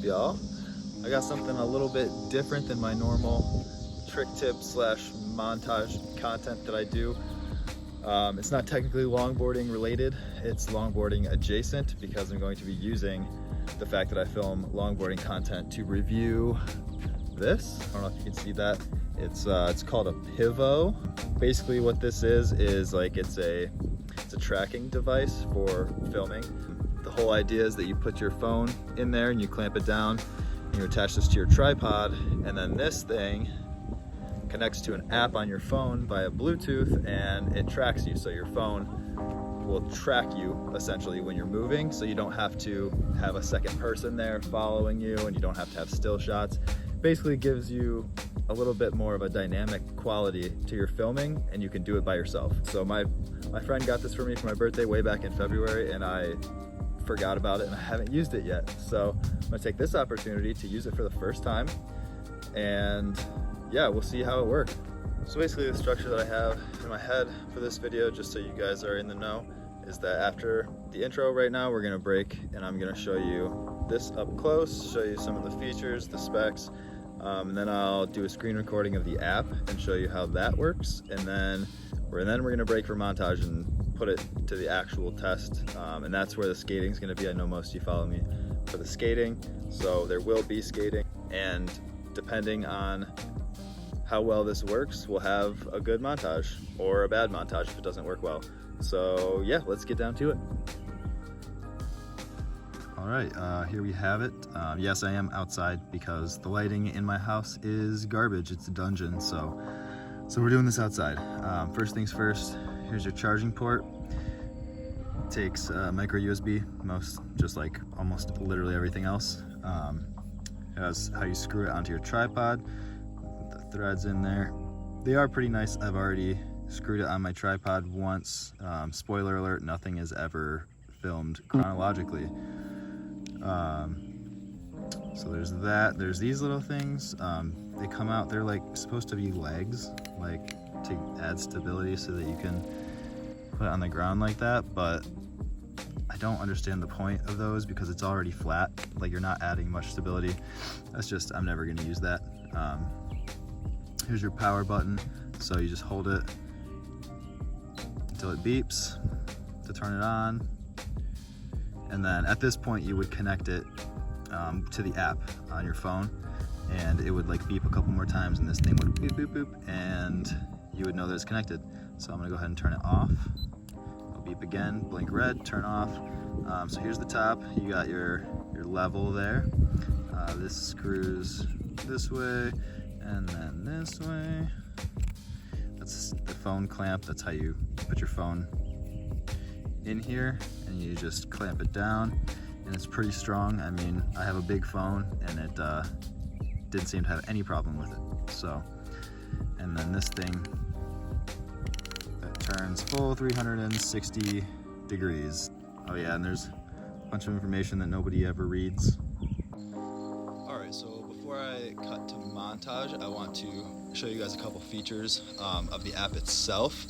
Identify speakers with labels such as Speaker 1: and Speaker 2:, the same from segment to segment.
Speaker 1: y'all? I got something a little bit different than my normal trick tip slash montage content that I do. It's not technically longboarding related, it's longboarding adjacent because I'm going to be using the fact that I film longboarding content to review this. I don't know if you can see that. It's called a PIVO. Basically what this is like it's a tracking device for filming. The whole idea is that you put your phone in there and you clamp it down and you attach this to your tripod, and then this thing connects to an app on your phone via Bluetooth and it tracks you. So your phone will track you essentially when you're moving, so you don't have to have a second person there following you and you don't have to have still shots. Basically gives you a little bit more of a dynamic quality to your filming and you can do it by yourself. So my friend got this for me for my birthday way back in February and I forgot about it and I haven't used it yet. So I'm gonna take this opportunity to use it for the first time and yeah, we'll see how it works. So basically the structure that I have in my head for this video, just so you guys are in the know, is that after the intro right now, we're gonna break and I'm gonna show you this up close, show you some of the features, the specs, and then I'll do a screen recording of the app and show you how that works. And then we're gonna break for montage and put it to the actual test. And that's where the skating is gonna be. I know most of you follow me for the skating, so there will be skating. And depending on how well this works, we'll have a good montage or a bad montage if it doesn't work well. So yeah, let's get down to it. All right, here we have it. Yes, I am outside because the lighting in my house is garbage. It's a dungeon, so we're doing this outside. First things first, here's your charging port. It takes micro USB, just like almost literally everything else. It has how you screw it onto your tripod. The threads in there. They are pretty nice. I've already screwed it on my tripod once. Spoiler alert, nothing is ever filmed chronologically. So there's that. There's these little things. They come out, they're like supposed to be legs, like to add stability so that you can put it on the ground like that, but I don't understand the point of those because it's already flat. Like you're not adding much stability. I'm never gonna use that. Here's your power button. So you just hold it until it beeps to turn it on. And then at this point you would connect it to the app on your phone and it would like beep a couple more times and this thing would boop, boop, boop, and you would know that it's connected. So I'm gonna go ahead and turn it off. It'll beep again, blink red, turn off. So here's the top. You got your level there. This screws this way and then this way. That's the phone clamp. That's how you put your phone in here and you just clamp it down, and it's pretty strong. I mean, I have a big phone and it didn't seem to have any problem with it. So, and then this thing that turns full 360 degrees. Oh yeah, and there's a bunch of information that nobody ever reads. Alright, so before I cut to montage, I want to show you guys a couple features of the app itself.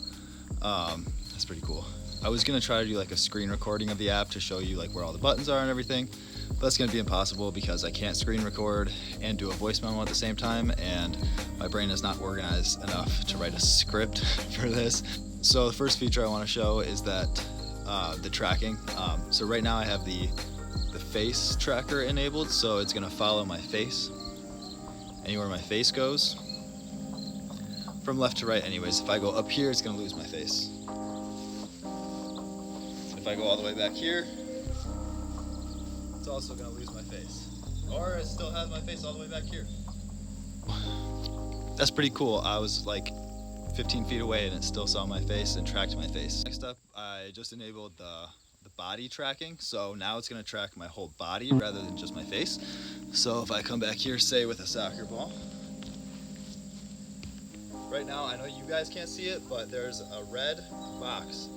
Speaker 1: That's pretty cool. I was gonna try to do like a screen recording of the app to show you like where all the buttons are and everything, but that's gonna be impossible because I can't screen record and do a voice memo at the same time, and my brain is not organized enough to write a script for this. So the first feature I wanna show is that the tracking. So right now I have the face tracker enabled, so it's gonna follow my face. Anywhere my face goes, from left to right anyways. If I go up here, it's gonna lose my face. If I go all the way back here, it's also gonna lose my face. Or it still has my face all the way back here. That's pretty cool. I was like 15 feet away and it still saw my face and tracked my face. Next up, I just enabled the body tracking. So now it's gonna track my whole body rather than just my face. So if I come back here, say with a soccer ball. Right now, I know you guys can't see it, but there's a red box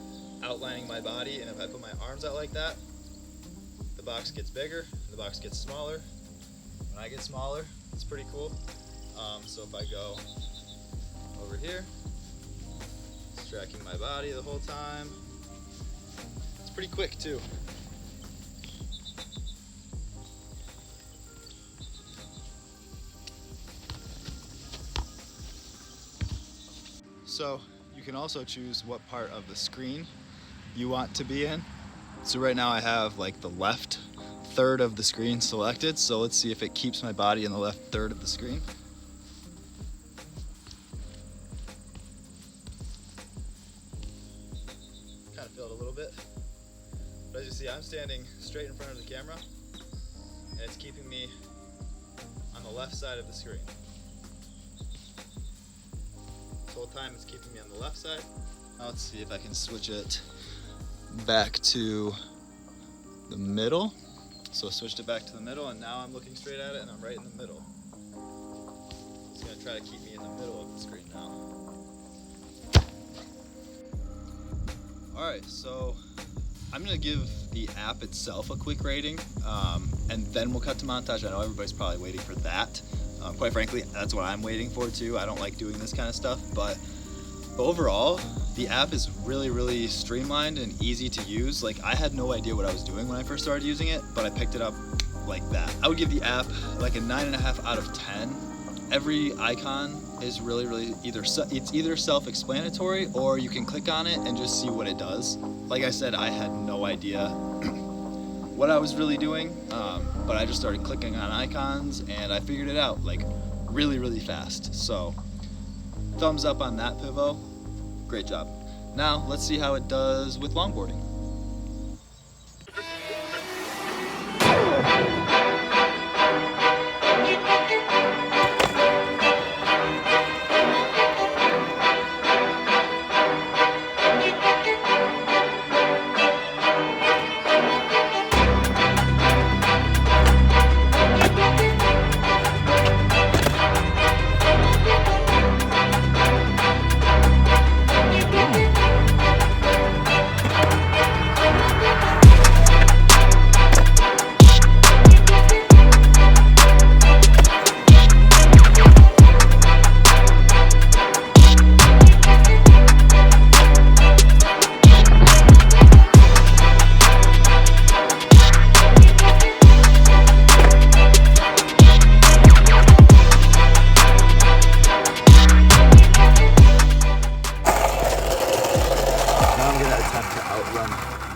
Speaker 1: outlining my body, and if I put my arms out like that, the box gets bigger, the box gets smaller. When I get smaller, it's pretty cool. So if I go over here, it's tracking my body the whole time. It's pretty quick too. So you can also choose what part of the screen you want to be in. So right now I have like the left third of the screen selected. So let's see if it keeps my body in the left third of the screen. Kind of feel it a little bit. But as you see, I'm standing straight in front of the camera and it's keeping me on the left side of the screen. This whole time it's keeping me on the left side. Now let's see if I can switch it back to the middle. So I switched it back to the middle and now I'm looking straight at it and I'm right in the middle. It's gonna try to keep me in the middle of the screen now. Alright, so I'm gonna give the app itself a quick rating and then we'll cut to montage. I know everybody's probably waiting for that. Quite frankly, that's what I'm waiting for too. I don't like doing this kind of stuff, but overall, the app is really streamlined and easy to use. Like, I had no idea what I was doing when I first started using it, but I picked it up like that. I would give the app like a 9.5 out of 10. Every icon is really either self-explanatory or you can click on it and just see what it does. Like I said, I had no idea what I was really doing, but I just started clicking on icons and I figured it out like really fast. So thumbs up on that, PIVO. Great job. Now let's see how it does with longboarding.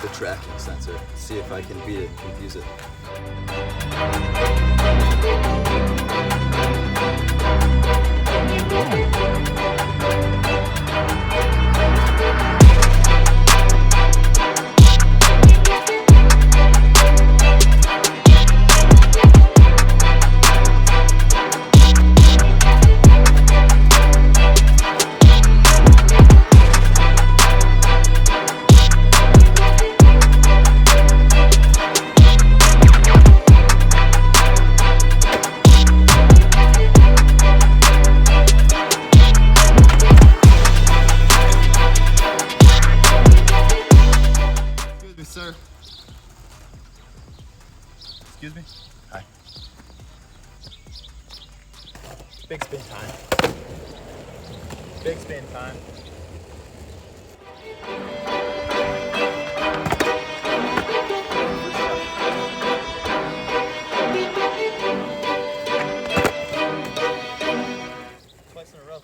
Speaker 1: The tracking sensor, see if I can beat it and confuse it. Sir. Excuse me? Hi. Big spin time. Big spin time. Twice in a row.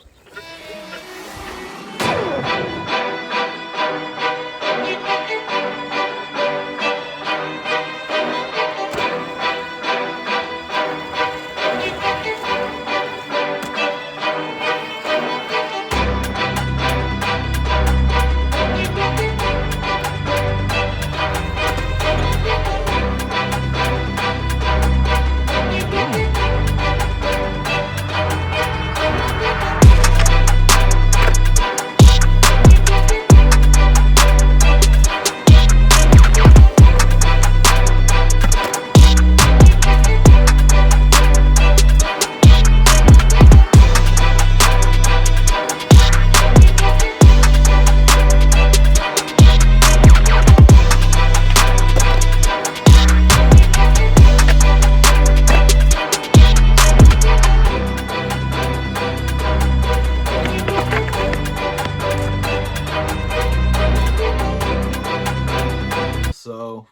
Speaker 1: So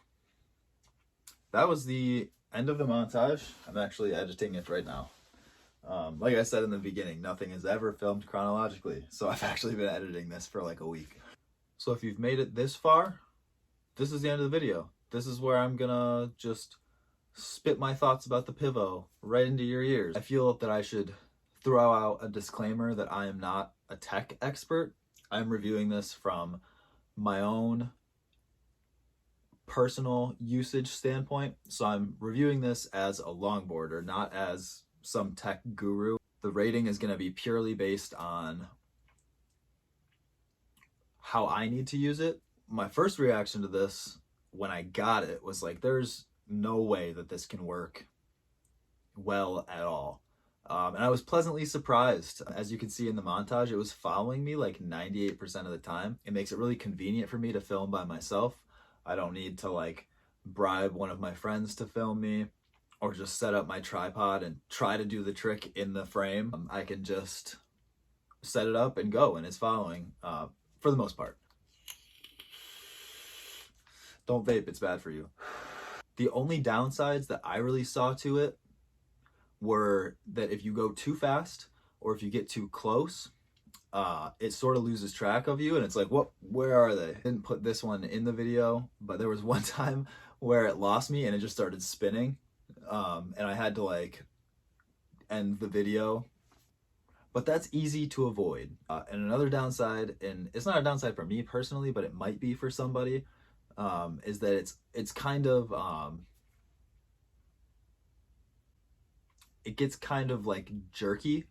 Speaker 1: that was the end of the montage. I'm actually editing it right now. Like I said in the beginning, nothing is ever filmed chronologically, so I've actually been editing this for like a week. So if you've made it this far, this is the end of the video. This is where I'm gonna just spit my thoughts about the PIVO right into your ears. I feel that I should throw out a disclaimer that I am not a tech expert. I'm reviewing this from my own personal usage standpoint. So I'm reviewing this as a longboarder, not as some tech guru. The rating is going to be purely based on how I need to use it. My first reaction to this when I got it was like, there's no way that this can work well at all. And I was pleasantly surprised. As you can see in the montage, it was following me like 98% of the time. It makes it really convenient for me to film by myself. I don't need to like bribe one of my friends to film me or just set up my tripod and try to do the trick in the frame. I can just set it up and go, and it's following for the most part. Don't vape, it's bad for you. The only downsides that I really saw to it were that if you go too fast or if you get too close, it sort of loses track of you, and it's like, what? Where are they? I didn't put this one in the video, but there was one time where it lost me and it just started spinning, and I had to like end the video. But that's easy to avoid. And another downside, and it's not a downside for me personally, but it might be for somebody, is that it's kind of it gets kind of like jerky.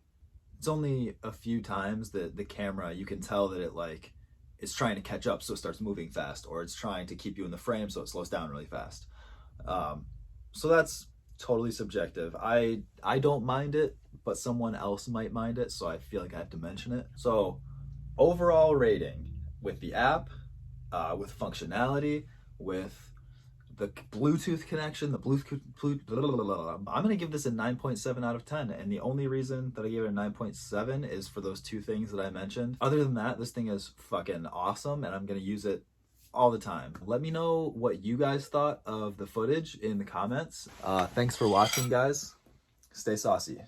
Speaker 1: It's only a few times that the camera, you can tell that it like is trying to catch up, so it starts moving fast, or it's trying to keep you in the frame, so it slows down really fast. So that's totally subjective. I don't mind it, but someone else might mind it, so I feel like I have to mention it. So overall rating with the app, with functionality, with the Bluetooth connection, I'm gonna give this a 9.7 out of 10, and the only reason that I gave it a 9.7 is for those two things that I mentioned. Other than that, this thing is fucking awesome, and I'm gonna use it all the time. Let me know what you guys thought of the footage in the comments. Thanks for watching, guys. Stay saucy.